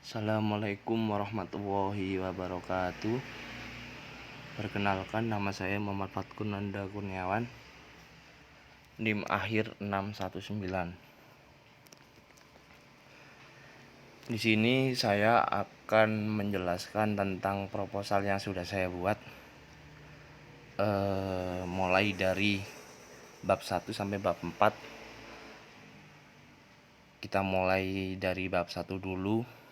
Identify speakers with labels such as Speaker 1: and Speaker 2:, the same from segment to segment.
Speaker 1: Assalamualaikum warahmatullahi wabarakatuh. Perkenalkan, nama saya Muhammad Fatkun Nanda Kurniawan, NIM akhir 619. Di sini saya akan menjelaskan tentang proposal yang sudah saya buat, mulai dari bab 1 sampai bab 4. Kita mulai dari bab 1 dulu.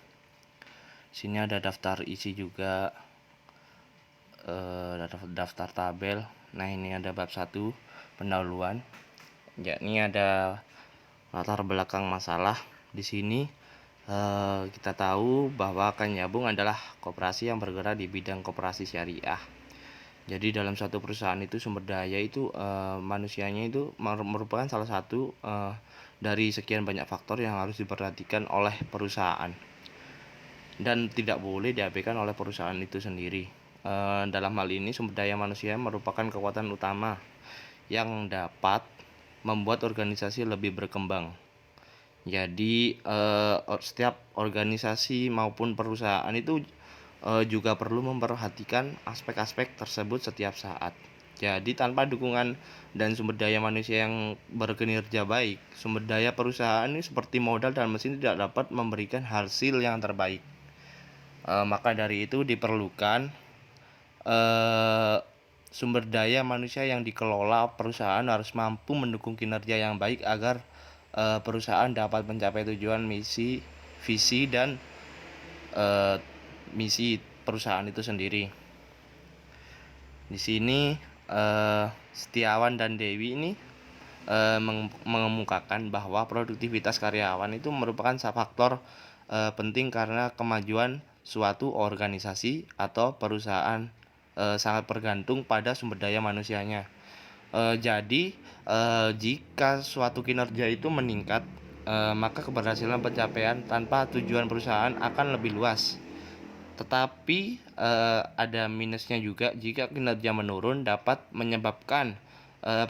Speaker 1: Sini ada daftar isi juga, daftar tabel. Nah, ini ada bab 1 pendahuluan, yakni ada latar belakang masalah. Di sini kita tahu bahwa Kanyabung adalah koperasi yang bergerak di bidang koperasi syariah. Jadi dalam suatu perusahaan itu sumber daya itu manusianya itu merupakan salah satu dari sekian banyak faktor yang harus diperhatikan oleh perusahaan dan tidak boleh diabaikan oleh perusahaan itu sendiri. Dalam hal ini sumber daya manusia merupakan kekuatan utama yang dapat membuat organisasi lebih berkembang. Jadi setiap organisasi maupun perusahaan itu juga perlu memperhatikan aspek-aspek tersebut setiap saat. Jadi tanpa dukungan dan sumber daya manusia yang berkinerja baik, sumber daya perusahaan ini seperti modal dan mesin tidak dapat memberikan hasil yang terbaik. Maka dari itu diperlukan sumber daya manusia yang dikelola perusahaan harus mampu mendukung kinerja yang baik agar perusahaan dapat mencapai tujuan, misi, visi, dan misi perusahaan itu sendiri. Di sini Setiawan dan Dewi ini mengemukakan bahwa produktivitas karyawan itu merupakan faktor penting karena kemajuan suatu organisasi atau perusahaan sangat bergantung pada sumber daya manusianya. Jadi jika suatu kinerja itu meningkat, maka keberhasilan pencapaian tanpa tujuan perusahaan akan lebih luas. Tetapi ada minusnya juga jika kinerja menurun dapat menyebabkan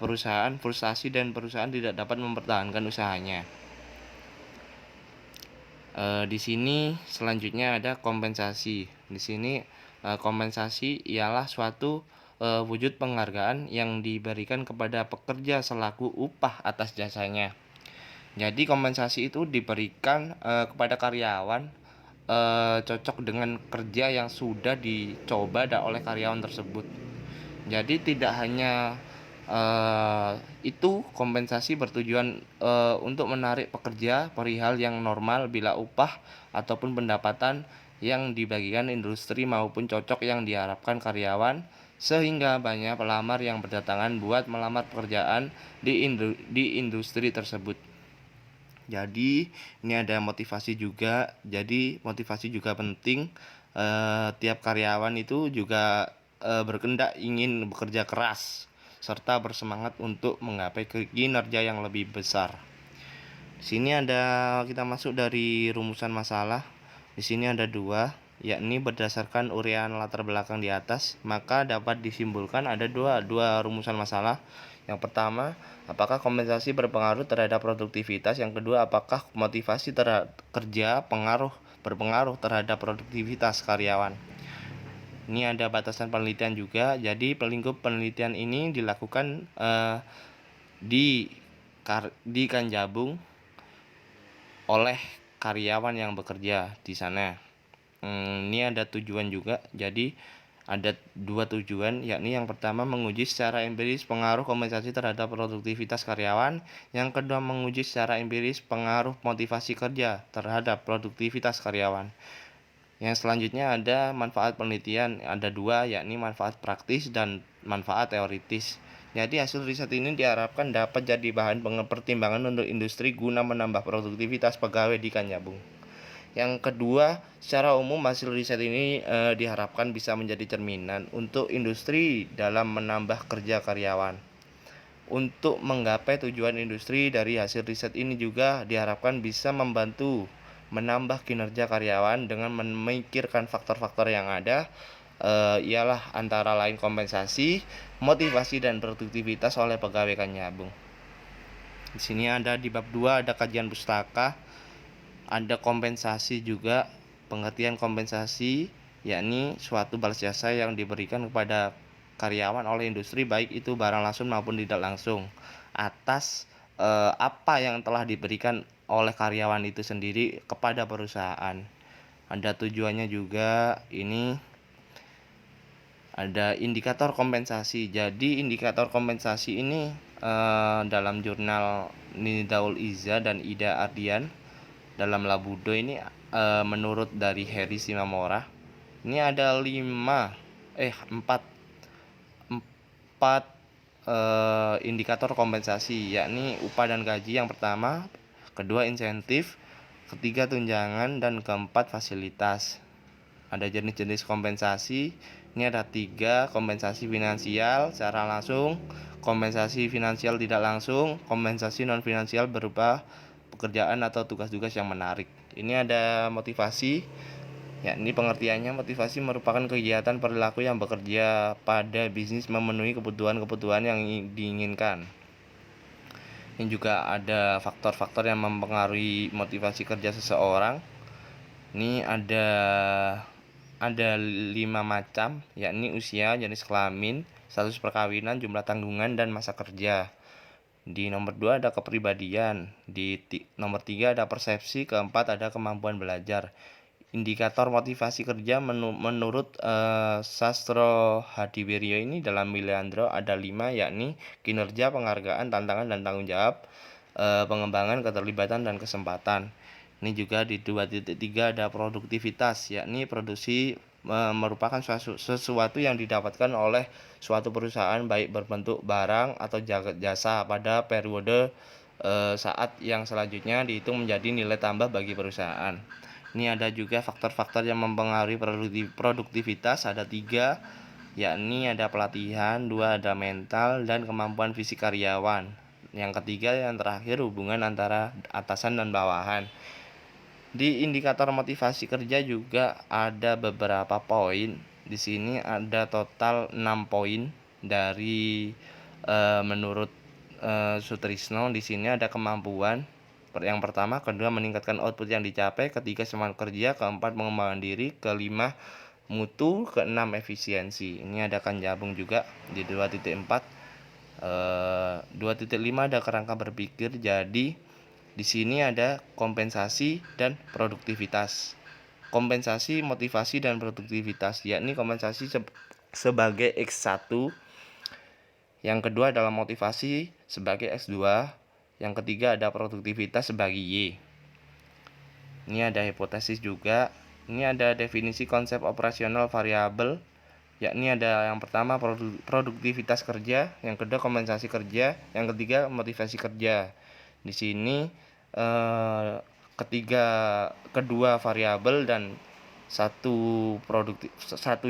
Speaker 1: perusahaan frustasi dan perusahaan tidak dapat mempertahankan usahanya. Di sini selanjutnya ada kompensasi. Di sini kompensasi ialah suatu wujud penghargaan yang diberikan kepada pekerja selaku upah atas jasanya. Jadi kompensasi itu diberikan kepada karyawan cocok dengan kerja yang sudah dicoba oleh karyawan tersebut. Jadi tidak hanya itu kompensasi bertujuan untuk menarik pekerja perihal yang normal bila upah ataupun pendapatan yang dibagikan industri maupun cocok yang diharapkan karyawan, sehingga banyak pelamar yang berdatangan buat melamar pekerjaan di industri tersebut. Jadi ini ada motivasi juga. Jadi motivasi juga penting. Tiap karyawan itu juga berkehendak ingin bekerja keras serta bersemangat untuk menggapai kinerja yang lebih besar. Di sini kita masuk dari rumusan masalah. Di sini ada dua, yakni berdasarkan uraian latar belakang di atas, maka dapat disimpulkan ada dua rumusan masalah. Yang pertama, apakah kompensasi berpengaruh terhadap produktivitas? Yang kedua, apakah motivasi kerja berpengaruh terhadap produktivitas karyawan? Ini ada batasan penelitian juga. Jadi pelingkup penelitian ini dilakukan di Kanyabung oleh karyawan yang bekerja di sana. Ini ada tujuan juga. Jadi ada dua tujuan, yakni yang pertama menguji secara empiris pengaruh kompensasi terhadap produktivitas karyawan. Yang kedua menguji secara empiris pengaruh motivasi kerja terhadap produktivitas karyawan. Yang selanjutnya ada manfaat penelitian, ada dua, yakni manfaat praktis dan manfaat teoritis. Jadi hasil riset ini diharapkan dapat jadi bahan pertimbangan untuk industri guna menambah produktivitas pegawai di Kanyabung. Yang kedua, secara umum hasil riset ini diharapkan bisa menjadi cerminan untuk industri dalam menambah kerja karyawan. Untuk menggapai tujuan industri dari hasil riset ini juga diharapkan bisa membantu menambah kinerja karyawan dengan memikirkan faktor-faktor yang ada, ialah antara lain kompensasi, motivasi, dan produktivitas oleh pegawai Kanyabung. Di sini ada di bab 2 ada kajian pustaka, ada kompensasi juga Pengertian kompensasi yakni suatu balas jasa yang diberikan kepada karyawan oleh industri, baik itu barang langsung maupun tidak langsung, atas apa yang telah diberikan oleh karyawan itu sendiri kepada perusahaan. Ada tujuannya juga. Ini ada indikator kompensasi. Jadi indikator kompensasi ini dalam jurnal Nidaul Iza dan Ida Ardian dalam Labudo ini, menurut dari Heri Simamora, ini ada 4 indikator kompensasi, yakni upah dan gaji yang pertama, kedua insentif, ketiga tunjangan, dan keempat fasilitas. Ada jenis-jenis kompensasi. Ini ada 3: kompensasi finansial secara langsung, kompensasi finansial tidak langsung, kompensasi non finansial berupa pekerjaan atau tugas-tugas yang menarik. Ini ada motivasi, yakni pengertiannya, motivasi merupakan kegiatan perilaku yang bekerja pada bisnis memenuhi kebutuhan-kebutuhan yang diinginkan. Ini juga ada faktor-faktor yang mempengaruhi motivasi kerja seseorang. Ini ada 5 macam, yakni usia, jenis kelamin, status perkawinan, jumlah tanggungan, dan masa kerja. Di nomor 2 ada kepribadian, di nomor 3 ada persepsi, keempat ada kemampuan belajar. Indikator motivasi kerja menurut Sastro Hadiwiryo ini dalam Mileandro ada 5, yakni kinerja, penghargaan, tantangan, dan tanggung jawab, pengembangan, keterlibatan, dan kesempatan. Ini juga di 2.3 ada produktivitas, yakni produksi merupakan sesuatu yang didapatkan oleh suatu perusahaan, baik berbentuk barang atau jasa pada periode saat yang selanjutnya dihitung menjadi nilai tambah bagi perusahaan. Ini ada juga faktor-faktor yang mempengaruhi produktivitas, ada 3, yakni ada pelatihan, 2 ada mental, dan kemampuan fisik karyawan. Yang ketiga, yang terakhir, hubungan antara atasan dan bawahan. Di indikator motivasi kerja juga ada beberapa poin. Di sini ada total 6 poin dari menurut Sutrisno. Di sini ada kemampuan. Yang pertama, kedua meningkatkan output yang dicapai, ketiga semangat kerja, keempat pengembangan diri, kelima mutu, keenam efisiensi. Ini ada Kanjabung juga di 2.4. 2.5 ada kerangka berpikir. Jadi di sini ada kompensasi dan produktivitas. Kompensasi, motivasi, dan produktivitas, yakni kompensasi sebagai X1, yang kedua adalah motivasi sebagai X2, yang ketiga ada produktivitas sebagai Y. Ini ada hipotesis juga. Ini ada definisi konsep operasional variabel, yakni ada yang pertama produktivitas kerja, yang kedua kompensasi kerja, yang ketiga motivasi kerja. Di sini kedua variabel dan satu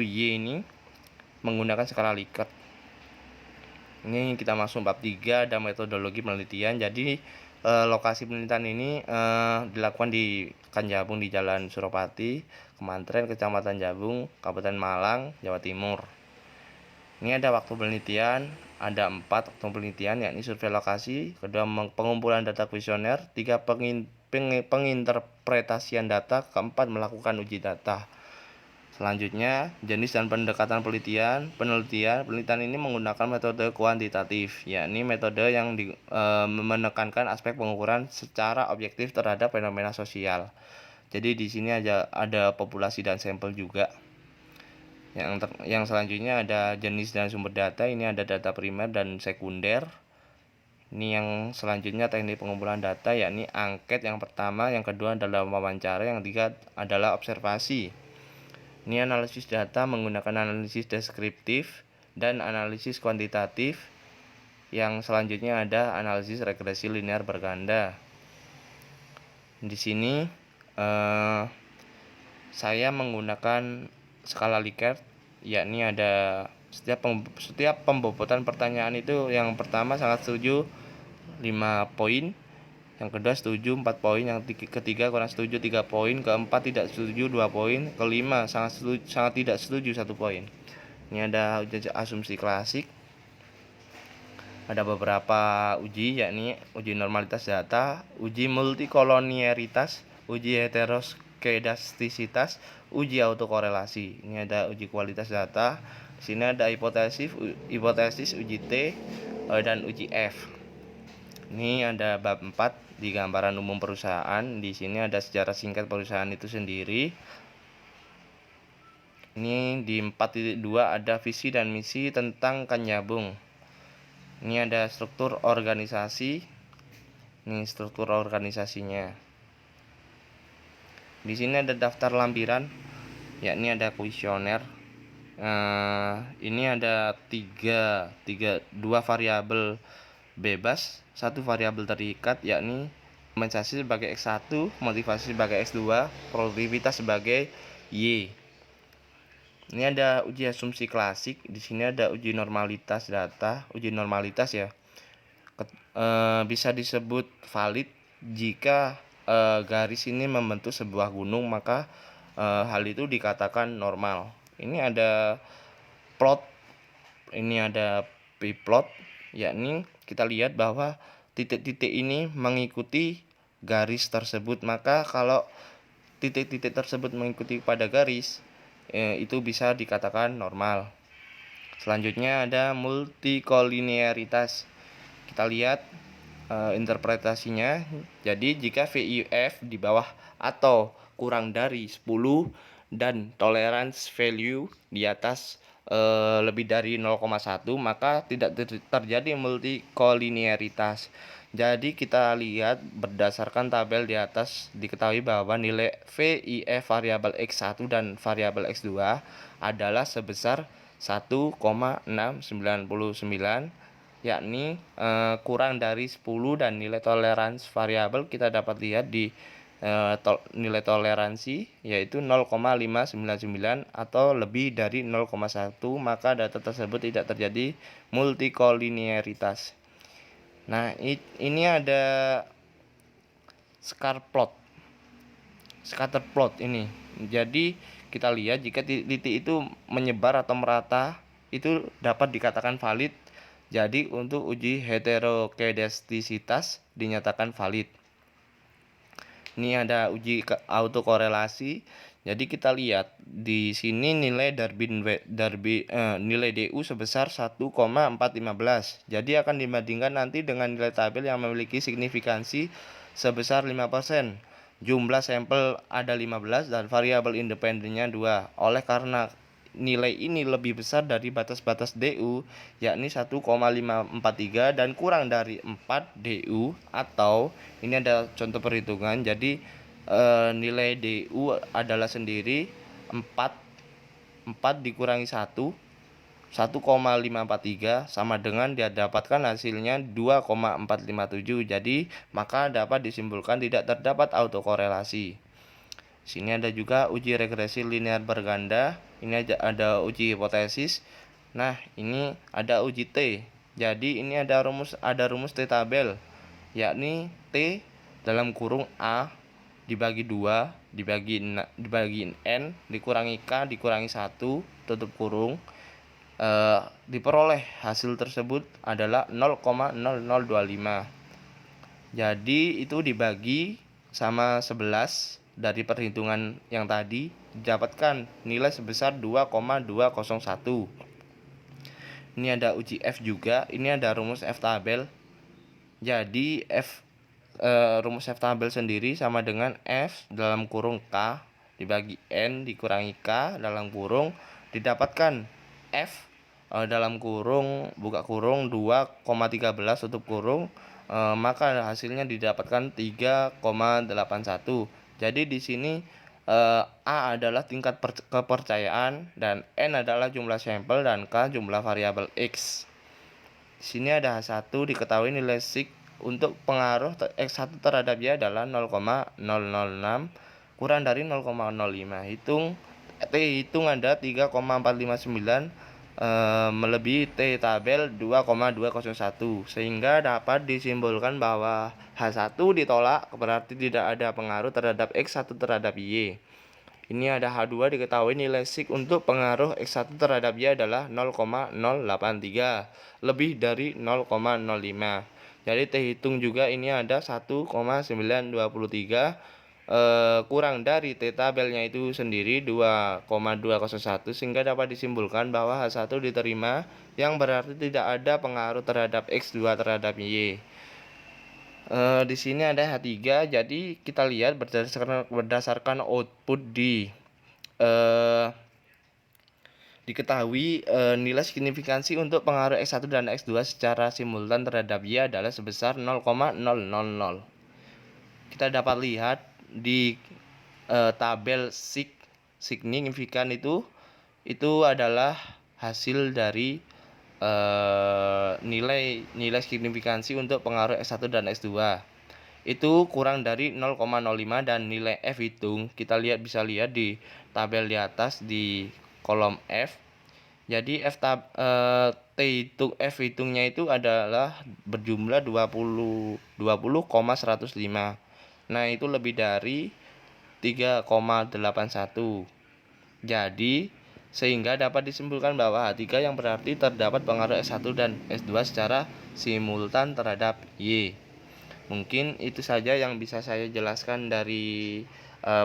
Speaker 1: Y ini menggunakan skala Likert. Ini kita masuk bab 3, ada metodologi penelitian. Jadi lokasi penelitian ini dilakukan di Kanjabung di Jalan Suropati, Kemantren, Kecamatan Jabung, Kabupaten Malang, Jawa Timur. Ini ada waktu penelitian, ada 4 waktu penelitian, yakni survei lokasi, kedua pengumpulan data kuesioner, 3 penginterpretasian data, keempat melakukan uji data. Selanjutnya, jenis dan pendekatan penelitian. Penelitian ini menggunakan metode kuantitatif, yakni metode yang menekankan aspek pengukuran secara objektif terhadap fenomena sosial. Jadi di sini ada populasi dan sampel juga. Yang selanjutnya ada jenis dan sumber data. Ini ada data primer dan sekunder. Ini yang selanjutnya teknik pengumpulan data, yakni angket yang pertama, yang kedua adalah wawancara, yang ketiga adalah observasi. Ini analisis data menggunakan analisis deskriptif dan analisis kuantitatif. Yang selanjutnya ada analisis regresi linear berganda. Di sini saya menggunakan skala Likert, yakni ada setiap pembobotan pertanyaan itu, yang pertama sangat setuju 5 poin, yang kedua setuju 4 poin, yang ketiga kurang setuju 3 poin, keempat tidak setuju 2 poin, kelima sangat tidak setuju 1 poin. Ini ada uji asumsi klasik. Ada beberapa yakni uji normalitas data, uji multikolonialitas, uji kedastisitas, uji autokorelasi. Ini ada uji kualitas data. Di sini ada hipotesis, uji T, dan uji F. Ini ada bab 4 di gambaran umum perusahaan. Di sini ada sejarah singkat perusahaan itu sendiri. Ini di 4.2 ada visi dan misi tentang Kanyabung. Ini ada struktur organisasi. Ini struktur organisasinya. Di sini ada daftar lampiran, yakni ada kuesioner. Ini ada dua variabel bebas, satu variabel terikat, yakni kompensasi sebagai X1, motivasi sebagai X2, produktivitas sebagai Y. Ini ada uji asumsi klasik. Di sini ada uji normalitas data. Uji normalitas ya bisa disebut valid jika garis ini membentuk sebuah gunung, maka hal itu dikatakan normal. Ini ada plot, ini ada p-plot, yakni kita lihat bahwa titik-titik ini mengikuti garis tersebut, maka kalau titik-titik tersebut mengikuti pada garis, itu bisa dikatakan normal. Selanjutnya ada multikolinearitas. Kita lihat interpretasinya. Jadi jika VIF di bawah atau kurang dari 10 dan tolerance value di atas lebih dari 0,1, maka tidak terjadi multikolinearitas. Jadi kita lihat berdasarkan tabel di atas, diketahui bahwa nilai VIF variabel X1 dan variabel X2 adalah sebesar 1,699, yakni kurang dari 10, dan nilai toleransi variabel kita dapat lihat di nilai toleransi yaitu 0,599 atau lebih dari 0,1, maka data tersebut tidak terjadi multikolinearitas. Nah, ini ada scatter plot ini. Jadi kita lihat jika titik itu menyebar atau merata, itu dapat dikatakan valid. Jadi untuk uji heterokedastisitas dinyatakan valid. Ini ada uji autokorelasi. Jadi kita lihat di sini nilai nilai DU sebesar 1,415. Jadi akan dibandingkan nanti dengan nilai tabel yang memiliki signifikansi sebesar 5%. Jumlah sampel ada 15 dan variabel independennya 2. Oleh karena nilai ini lebih besar dari batas-batas DU, yakni 1,543 dan kurang dari 4 DU, atau ini ada contoh perhitungan. Jadi nilai DU adalah sendiri 4 dikurangi 1,543 sama dengan dia dapatkan hasilnya 2,457. Jadi maka dapat disimpulkan tidak terdapat autokorelasi. Sini ada juga uji regresi linear berganda. Ini ada uji hipotesis. Nah, ini ada uji T. Jadi ini ada rumus T tabel, yakni T dalam kurung A dibagi 2 dibagi N dikurangi K dikurangi 1 tutup kurung. Diperoleh hasil tersebut adalah 0,0025. Jadi itu dibagi sama 11 dari perhitungan yang tadi, didapatkan nilai sebesar 2,201. Ini ada uji F juga. Ini ada rumus F tabel. Jadi rumus F tabel sendiri sama dengan F dalam kurung K dibagi N dikurangi K dalam kurung, didapatkan F dalam kurung buka kurung 2,13 tutup kurung, maka hasilnya didapatkan 3,81. Jadi di sini A adalah tingkat kepercayaan, dan N adalah jumlah sampel, dan K jumlah variabel X. Di sini ada H1, diketahui nilai sig untuk pengaruh X1 terhadap Y adalah 0,006 kurang dari 0,05. Hitung ada 3,459 melebihi T tabel 2,201, sehingga dapat disimpulkan bahwa H1 ditolak berarti tidak ada pengaruh terhadap X1 terhadap Y. Ini ada H2, diketahui nilai sig untuk pengaruh X1 terhadap Y adalah 0,083 lebih dari 0,05. Jadi T hitung juga ini ada 1,923 kurang dari T tabelnya itu sendiri 2,201, sehingga dapat disimpulkan bahwa H1 diterima, yang berarti tidak ada pengaruh terhadap X2 terhadap Y. Di sini ada H3, jadi kita lihat berdasarkan output diketahui nilai signifikansi untuk pengaruh X1 dan X2 secara simultan terhadap Y adalah sebesar 0,000. Kita dapat lihat di tabel signifikan itu adalah hasil dari nilai signifikansi untuk pengaruh X1 dan X2 itu kurang dari 0,05, dan nilai F hitung kita bisa lihat di tabel di atas di kolom F. Jadi F hitungnya itu adalah berjumlah 20,105. Nah, itu lebih dari 3,81. Jadi sehingga dapat disimpulkan bahwa H3 yang berarti terdapat pengaruh S1 dan S2 secara simultan terhadap Y. Mungkin itu saja yang bisa saya jelaskan dari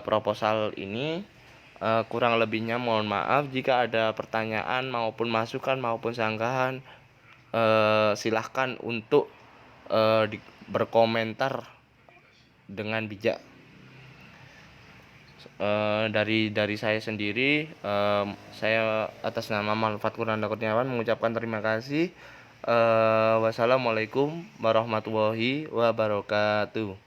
Speaker 1: proposal ini. Kurang lebihnya mohon maaf. Jika ada pertanyaan maupun masukan maupun sanggahan, silahkan untuk berkomentar dengan bijak. Dari saya sendiri, saya atas nama Manfaat Kurniawan Kurniawan mengucapkan terima kasih. Wassalamualaikum warahmatullahi wabarakatuh.